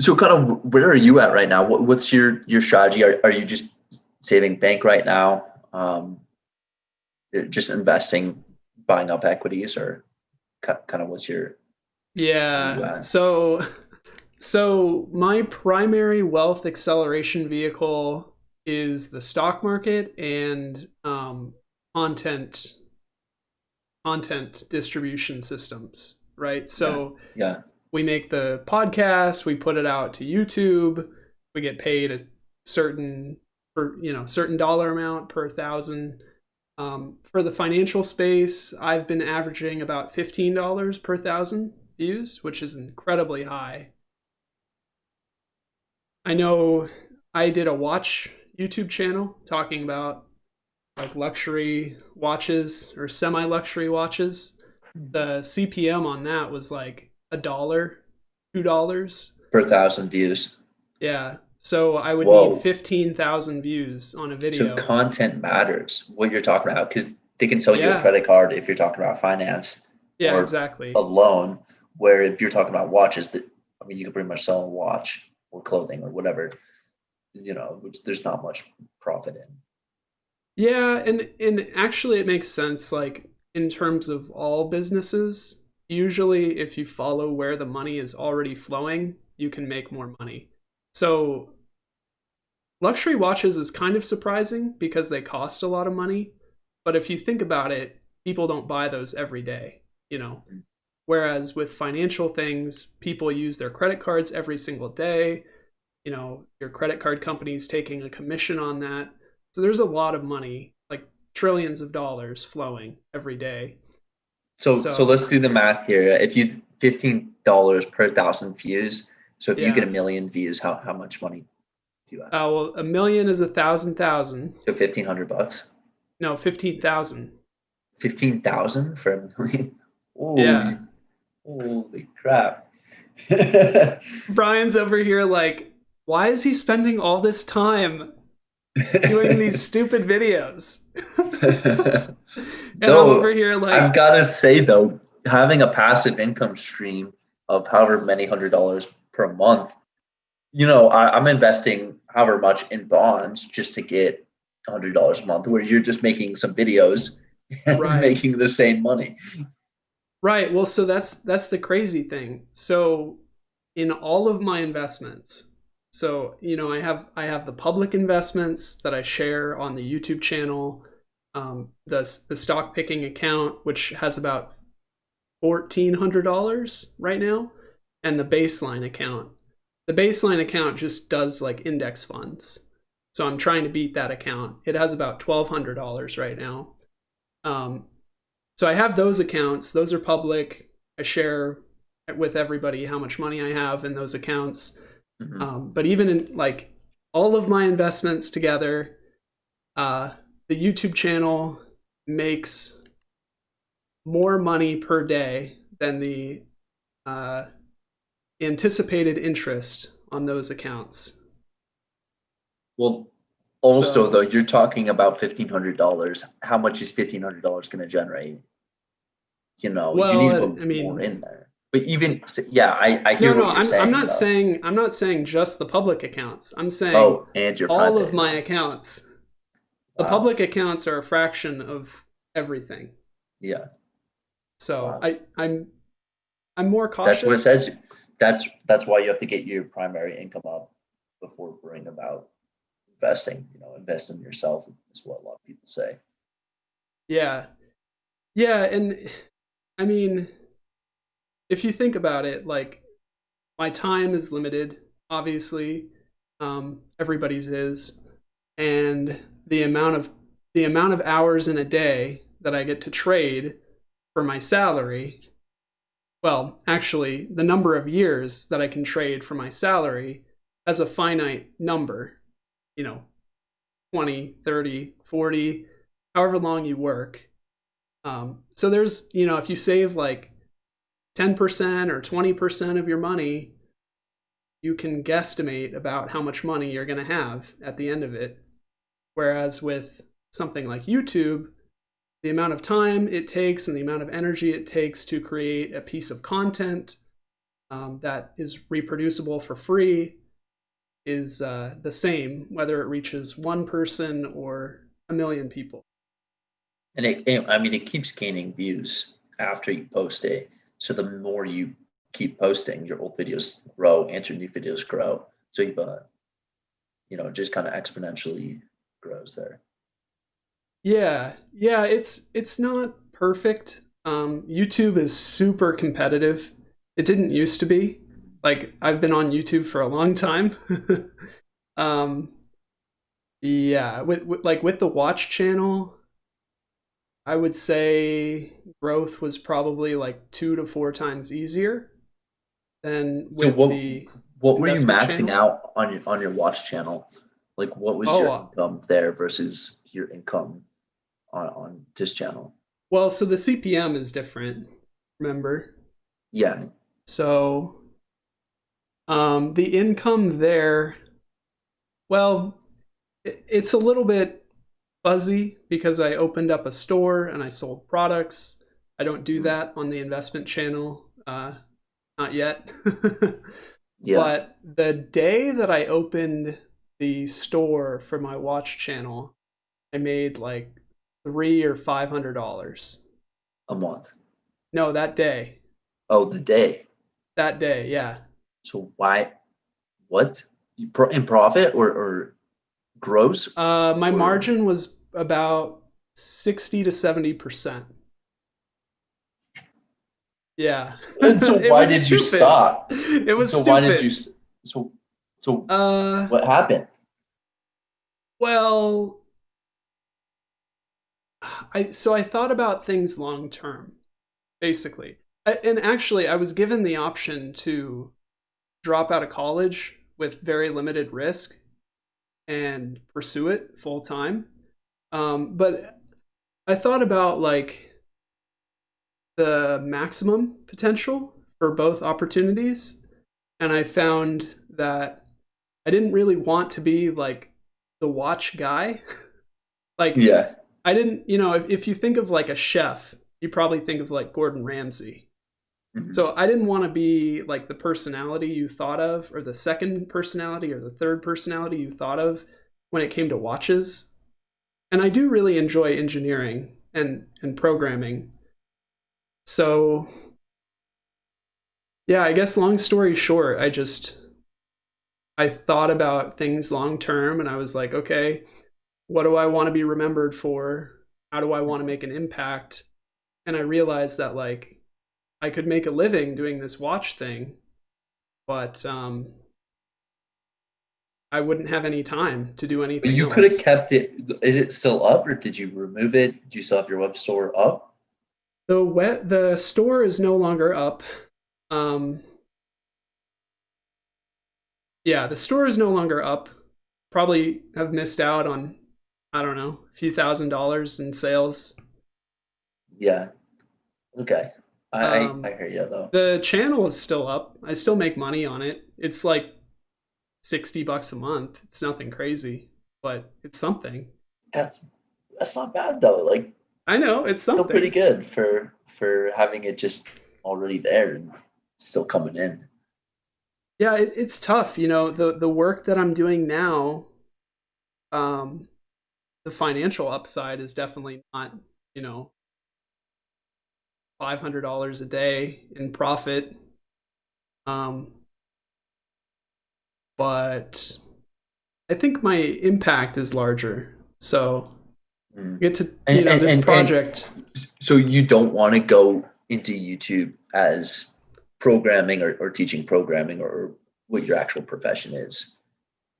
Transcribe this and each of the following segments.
So kind of where are you at right now? What's your strategy? Are you just saving bank right now? Just investing, buying up equities, or kind of where you Yeah. at? So my primary wealth acceleration vehicle is the stock market and content content distribution systems, right? Yeah, So yeah. we make the podcast, we put it out to YouTube, we get paid a certain certain dollar amount per thousand. For the financial space, I've been averaging about $15 per thousand views, which is incredibly high. I know I did a watch YouTube channel talking about like luxury watches or semi luxury watches. The CPM on that was like a dollar, $2. Per thousand views. Yeah. So I would need Whoa. 15,000 views on a So video. content matters. What you're talking about, because they can sell you a Yeah. credit card if you're talking about finance, Yeah, or a exactly. loan. Where if you're talking about watches, that I mean, you can pretty much sell a watch or clothing or whatever. Which there's not much profit in. Yeah, and actually it makes sense like in terms of all businesses. Usually if you follow where the money is already flowing, you can make more money. So luxury watches is kind of surprising because they cost a lot of money, but if you think about it, people don't buy those every day, you know. Whereas with financial things, people use their credit cards every single day. Your credit card company's taking a commission on that. So there's a lot of money, like trillions of dollars flowing every day. So So let's do the math here. If you $15 per thousand views, so if you get a yeah. million views, how much money do you have? Well, a million is a thousand. So $1,500. No, 15,000. 15,000 for a million. Yeah. Holy, holy crap! Brian's over here like, why is he spending all this time doing these stupid videos? And I'm over Though here I've like, got to say though, having a passive income stream of however many $100 per month, I'm investing however much in bonds just to get $100 a month, where you're just making some videos and right. making the same money. Right. Well, so that's the crazy thing. So in all of my investments, so I have the public investments that I share on the YouTube channel, the stock picking account, which has about $1,400 right now, and the baseline account. The baseline account just does like index funds. So I'm trying to beat that account. It has about $1,200 right now. Um, so I have those accounts. Those are public. I share with everybody how much money I have in those accounts. Mm-hmm. But even in like all of my investments together, uh, the YouTube channel makes more money per day than the uh, anticipated interest on those accounts. Well, also though, So, you're talking about $1,500. How much is $1,500 going to generate? You need to well, put I more mean, in there. But even yeah, I no, hear no, what you're I'm saying not though. saying I'm not saying just the public accounts. I'm saying Oh, and your all private of my income. accounts. The Wow. public accounts are a fraction of everything. Yeah. So Wow. I'm more That's what it cautious. says. That's why you have to get your primary income up before worrying about investing. Invest in yourself is what a lot of people say. Yeah. Yeah, and I mean, if you think about it, like my time is limited, obviously. Everybody's is. And the amount of hours in a day that I get to trade for my salary, well, actually, the number of years that I can trade for my salary has a finite number, you know, 20, 30, 40, however long you work. So if you save like 10% or 20% of your money, you can guesstimate about how much money you're going to have at the end of it. Whereas with something like YouTube, the amount of time it takes and the amount of energy it takes to create a piece of content, that is reproducible for free is the same, whether it reaches one person or a million people. And it keeps gaining views after you post it. So the more you keep posting, your old videos grow and your new videos grow. So you've, just kind of exponentially grows there. Yeah, it's not perfect. YouTube is super competitive. It didn't used to be. Like I've been on YouTube for a long time. um, yeah, with the watch channel, I would say growth was probably like 2 to 4 times easier than So with the what were you investment maxing channel. out on your watch channel? Like what was Oh, your income there versus your income on this channel? well, so the CPM is different, remember? Yeah. So the income there, well, it's a little bit fuzzy because I opened up a store and I sold products. I don't do Mhm. that on the investment channel, not yet. Yeah. But the day that I opened the store for my watch channel, I made like $300 or $500. A month. No, that day. Oh, the day. That day, yeah. So why, what? In profit or gross My or margin was about 60 to 70%. Yeah, and so it why was did you stupid. stop? It was So why did you stupid. s- so so Uh, what happened? well, I thought about things long term, basically. And actually, I was given the option to drop out of college with very limited risk and pursue it full time. But I thought about like the maximum potential for both opportunities, and I found that I didn't really want to be like the watch guy. Like Yeah. I didn't, if you think of like a chef, you probably think of like Gordon Ramsay. Mhm. So I didn't want to be like the personality you thought of, or the second personality, or the third personality you thought of when it came to watches. And I do really enjoy engineering and programming. So yeah, I guess long story short, I thought about things long term and I was like, okay, what do I want to be remembered for? How do I want to make an impact? And I realized that like I could make a living doing this watch thing, but I wouldn't have any time to do But anything you could have else. kept it. Is it still up or did you remove it? Do you still have your web store up? The store is no longer up. Um, yeah, the store is no longer up. Probably have missed out on, I don't know, a few $1,000s in sales. Yeah. Okay. I Um, hear you though. the channel is still up. I still make money on it. It's like $60 a month. It's nothing crazy, but it's something. That's that's not bad though. Like I know it's still pretty something. good for having it just already there and still coming in. Yeah, it's tough. The work that I'm doing now, um, the financial upside is definitely not, you know, $500 a day in profit. Um, but I think my impact is larger. So Mm. I get to, And and this and and project. so you don't want to go into YouTube as programming or teaching programming or what your actual profession is.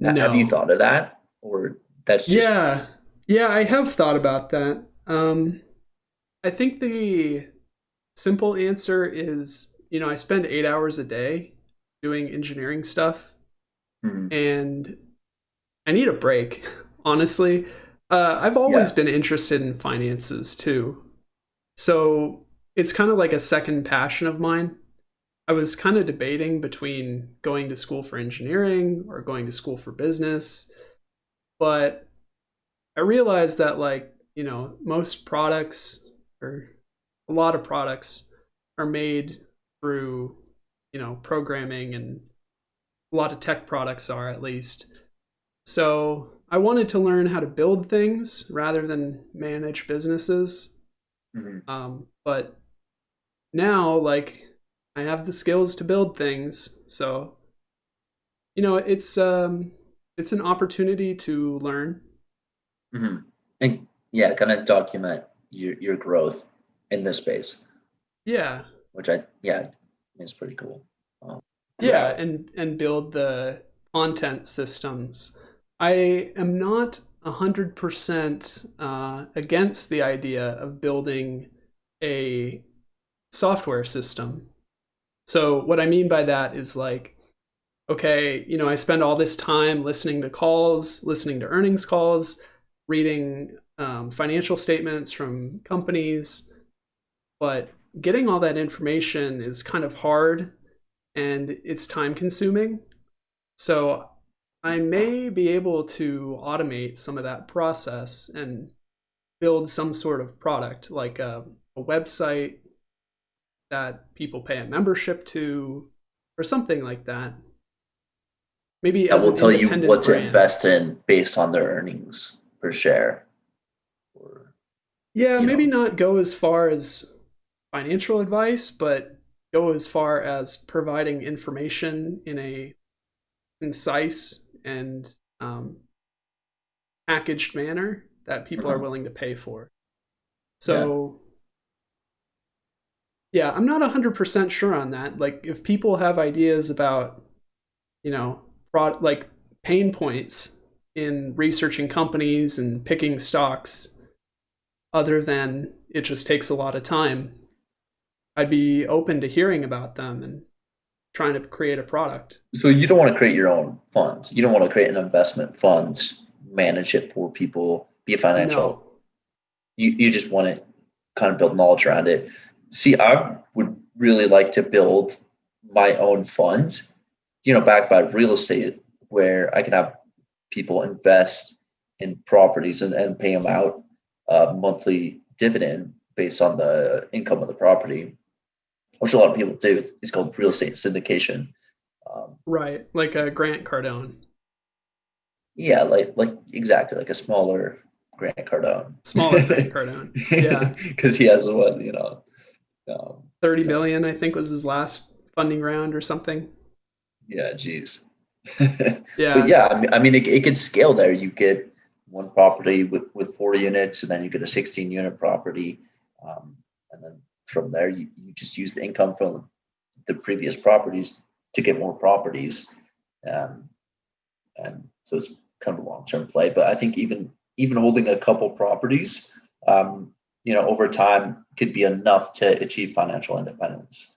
Have you No. thought of that, or that's just Yeah. Yeah, I have thought about that. I think the simple answer is, I spend 8 hours a day doing engineering stuff, mm, and I need a break, honestly. I've always yeah, been interested in finances too. So it's kind of like a second passion of mine. I was kind of debating between going to school for engineering or going to school for business, but I realized that, like, most products, or a lot of products, are made through programming and a lot of tech products are, at least. So I wanted to learn how to build things rather than manage businesses. But now, like, I have the skills to build things, so it's an opportunity to learn. Mm-hmm. And yeah, kind of document your growth in this space, Yeah, which I yeah is pretty cool. yeah, Throughout. and build the content systems. I am not 100% against the idea of building a software system. So what I mean by that is like, okay, I spend all this time listening to calls, listening to earnings calls, reading financial statements from companies, but getting all that information is kind of hard and it's time consuming. So I may be able to automate some of that process and build some sort of product like a website that people pay a membership to or something like that. Maybe That as will an tell you independent what to brand. invest in based on their earnings per share, or Yeah, you maybe know, not go as far as financial advice, but go as far as providing information in a concise and packaged manner that people are uh-huh. willing to pay for. Yeah, So, yeah, I'm not 100% sure on that. Like, if people have ideas about, you know, like pain points in researching companies and picking stocks, other than it just takes a lot of time, I'd be open to hearing about them and trying to create a product. so you don't want to create your own funds. You don't want to create an investment funds, manage it for people, be a No. financial. You just want to kind of build knowledge around it. See, I would really like to build my own fund, backed by real estate, where I can have people invest in properties and pay them out a monthly dividend based on the income of the property, which a lot of people do. It's called real estate syndication. Um, Right. Like a Grant Cardone. yeah, like exactly like a smaller Grant Cardone, Smaller Grant Cardone. Yeah. because he has one, 30 kind of, million, I think, was his last funding round or something. yeah, geez. But Yeah. yeah, I mean, it could scale there. You get one property with 4 units, and then you get a 16 unit property, and then from there you just use the income from the previous properties to get more properties, um, and so it's kind of a long term play. But I think even holding a couple properties, over time could be enough to achieve financial independence.